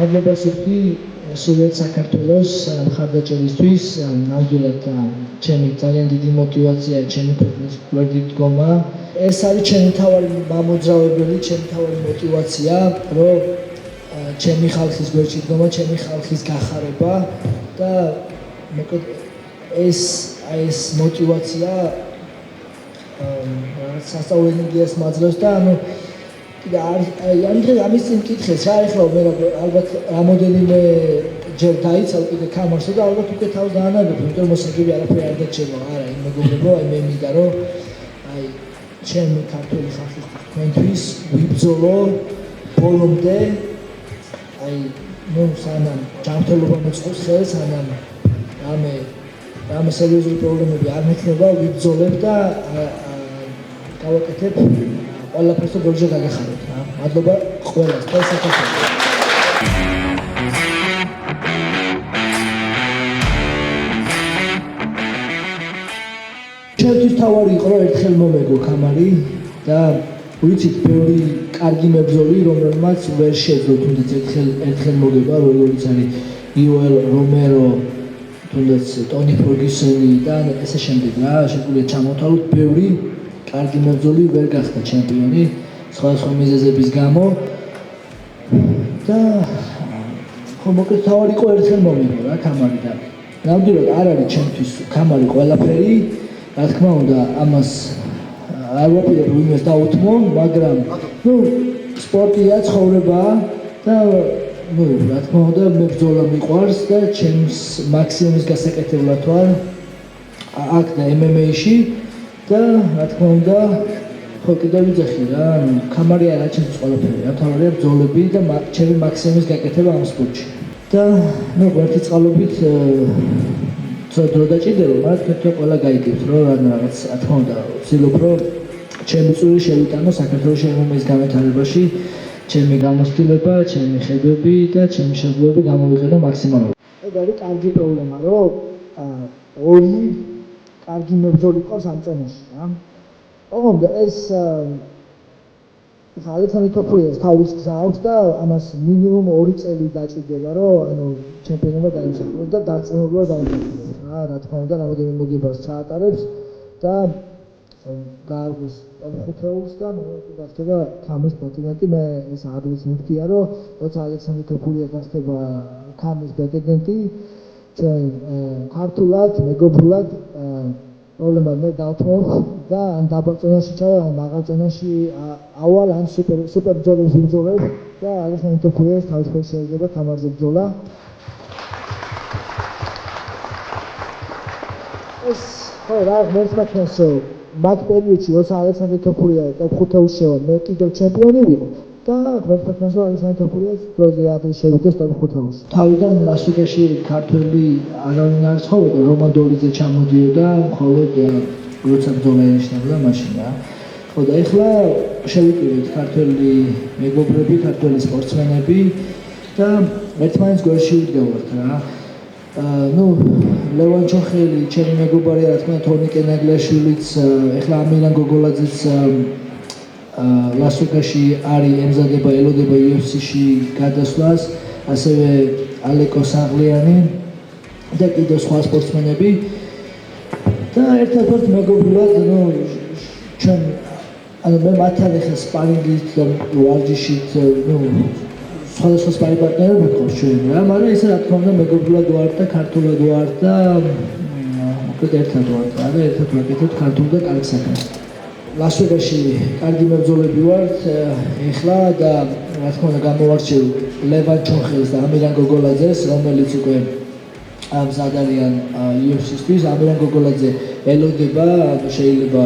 მადლობა სოფი, სულეთ საქართველოს მხარდაჭერისთვის, ნამდვილად ჩემი ძალიან დიდი მოტივაცია, ჩემი ქვეყნის გვერდით დგომა. ეს არის ჩემი მთავარი მამოძრავებელი, ჩემი მთავარი მოტივაცია, რომ ჩემი ხალხის გვერდში დგომა, ჩემი ხალხის გახარება და მოკლედ ეს მოტივაცია სასწავლო ენერგიას მაძლევს და ამის წინ მკითხეს რა ეხლა მე ალბათ რამოდენიმე ჯერ დაიცავ კიდე კამარსა და ალბათ უკვე თავს დაანებებ, იმიტომ რომ მოსაგები არაფერი არ დაჩება, არა, იმ მეგობრებო, მე მინდა რომ ჩემი ქართული ხალხის თქვენთვის ვიბრძოლო ბოლომდე, სანამ ჯანმრთელობა მოწყობს ხელს, სანამ რამე სერიოზული პრობლემები არ მექნება, ვიბრძოლებ და გავაკეთებ ყველაფერს და გოლჯერ გაგახაროთ რა. მადლობა ყველას და საქართველოს. ჩემთვის თავარი იყო რომ ერთხელ მომეგო კამარი და ვიცით ბევრი კარგი მებრძოლი რომელმაც ვერ შეძლო თუნდაც ერთხელ მოგება როგორც არის იოელ რომერო თუნდაც ტონი ფერგუსონი და ესე შემდეგ რა შეგვიძლია ჩამოთვალოთ ბევრი კარგი მებრძოლი ვერ გახდა ჩემპიონი სხვადასხვა მიზეზების გამო და ხო მოკლედ თავარი იყო ერთხელ მომეგო რა კამარი და ნამდვილად არ არის ჩემთვის კამარი ყველაფერი რა თქმა უნდა ამას არ ვაპირებ ვინმეს დაუთმო მაგრამ სპორტია ცხოვრებაა და რა თქმა უნდა მებრძოლა მიყვარს და ჩემს მაქსიმუმის გასაკეთებლად ვარ აქ და MMA-ში და რა თქმა უნდა ხო კიდევ ვიძახი რა კამარი არა ჩემთვის ყველაფერი რა თავარია ბრძოლები და ჩემი მაქსიმუმის გაკეთება ამ სპორტში და ერთი წყალობით დრო დაჭირდება, მაგრამ თქვენ ყველა გაიგებთ, რომ რაღაც რა თქმა უნდა, ვცდილობ რომ ჩემი წვლილი შევიტანო საქართველოს MMA-ის განვითარებაში, ჩემი გამოცდილება, ჩემი ხედვები და ჩემი შეძლებები გამოვიყენო მაქსიმალურად. ეს არის კარგი პრობლემა, რომ ორი კარგი მებრძოლი ყავს ამ წენაში, რა. ოღონდ ეს ალექსანდრე თოფურიას თავის გზა აქვს და ამას მინიმუმ 2 წელი დაჭირდება, რომ ჩემპიონობა დაიმსახუროს და დარწმუნებულად დაიმსახუროს. რა თქმა უნდა, რამოდენიმე მოგებას ჩაატარებს და გაარგოს ხუთეულს და გასდება ქამის პრეზიდენტი. მე ეს არ ვიცი მითქია, რომ როცა ალექსანდრე თოფურია გასდება ქამის პრეზიდენტი, ჩვენ ქართულად, მეგობრულად პრობლემა მე დავთვალ და ან დაბალწონაში ჩავა, ან მაღალწონაში ავალ, ან სუპერ ბრძოლებს ვიბრძოლებ და ალექსანდრე თოფურიას თავისუფლად შეიძლება თამარზე ბრძოლა. ეს ხო რა მერცმაკნეს მაგ პერიოდში როცა ალექსანდრე თოფურია ტოპ-5-ში შევა, მე კიდევ ჩემპიონი ვიყო და მერცმაკნეს ალექსანდრე თოფურიას დროზე ადრე შევიდეს ტოპ-5-ში. თავიდან ლას-ვეგასში ქართველი არავინ არ ცხოვრობდა, რომან დოლიძე ჩამოდიოდა, მხოლოდ როცა ბრძოლა ენიშნებოდა მაშინ რა. ხო და ეხლა შევიკრიბეთ ქართველი მეგობრები, ქართველი სპორტსმენები და ერთმანეთს გვერდში ვდგავართ რა. ლევან ჩოხელი, ჩემი მეგობარი, რა თქმა უნდა, თორნიკე ნაგლაშვილიც, ეხლა ამირან გოგოლაძეც ლას-ვეგასში არის, ემზადება, ელოდება UFC-ში გადასვლას, ასევე ალეკო საღლიანი და კიდევ სხვა სპორტსმენები და ერთადერთი მეგობრულად, ჩვენ მე მათთან ეხლა სპარინგით და ვარჯიშით, სხვადასხვა სპარინგ პარტნიორები გვყავს ჩვენ რა, მაგრამ ესე რა თქმა უნდა მეგობრულად ვართ და ქართულად ვართ და მოკლედ ერთად ვართ და ერთად ვაკეთებთ ქართულ და კარგ საქმეს. ლას-ვეგასში კარგი მებრძოლები ვართ ეხლა და რა თქმა უნდა გამოვარჩევ ლევან ჩოხელს და ამირან გოგოლაძეს, რომელიც უკვე მზად არიან UFC-ისთვის. ამირან გოგოლაძე ელოდება, შეიძლება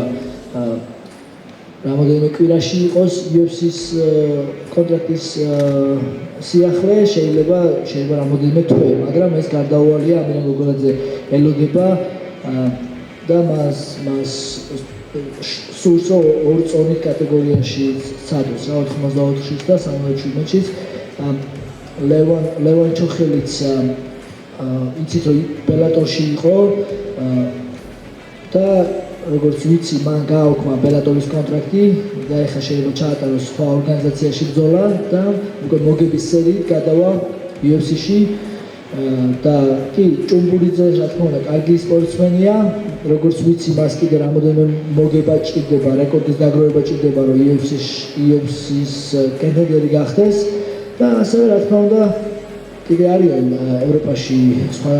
რამოდენიმე კვირაში იყოს UFC-ის კონტრაქტის სიახლე, შეიძლება რამოდენიმე თვე, მაგრამ ეს გარდაუვალია. ამირან გოგოლაძე ელოდება და მას სურს 2 წონის კატეგორიაში სცადოს რა 84-შიც და 77-შიც. ლევან ჩოხელიც იცით რომ ბელატორში იყო და როგორც ვიცი, მან გააუქმა ბელატორის კონტრაქტი და ეხლა შეიძლება ჩაატაროს სხვა ორგანიზაციაში ბრძოლა და უკვე მოგების სერიით გადავა UFC-ში და კი ჭუმბურიძე რა თქმა უნდა კარგი სპორტსმენია, როგორც ვიცი მას კიდე რამოდენიმე მოგება ჭირდება, რეკორდის დაგროვება ჭირდება, რომ UFC-ის კენდერი გახდეს და ასევე რა თქმა უნდა კიდე არიან ევროპაში სხვა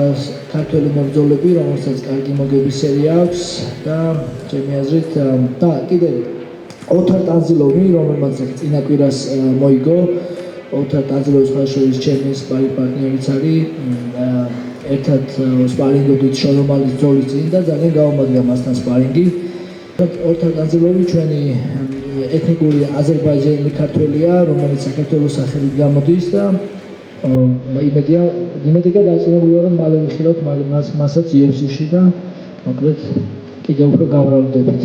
ქართველი მებრძოლები, რომელსაც კარგი მოგების სერია აქვს და ჩემი აზრით და კიდე ოთარ ტანზილოვი, რომელმაც წინა კვირას მოიგო, ოთარ ტანზილოვის ხალხის ჩემი სპარინგ პარტნიორიც არის, ერთად სპარინგობდით შორომალის ბრძოლის წინ და ძალიან გავამაგრა მასთან სპარინგი. ოთარ ტანზილოვი ჩვენი ეთნიკური აზერბაიჯანელი ქართველია, რომელიც საქართველოს სახელით გამოდის და იმედია დაწინებულია რომ მალე ვიხილავთ მასაც UFC-ში და მოკლედ კიდევ უფრო გამრავლდებით.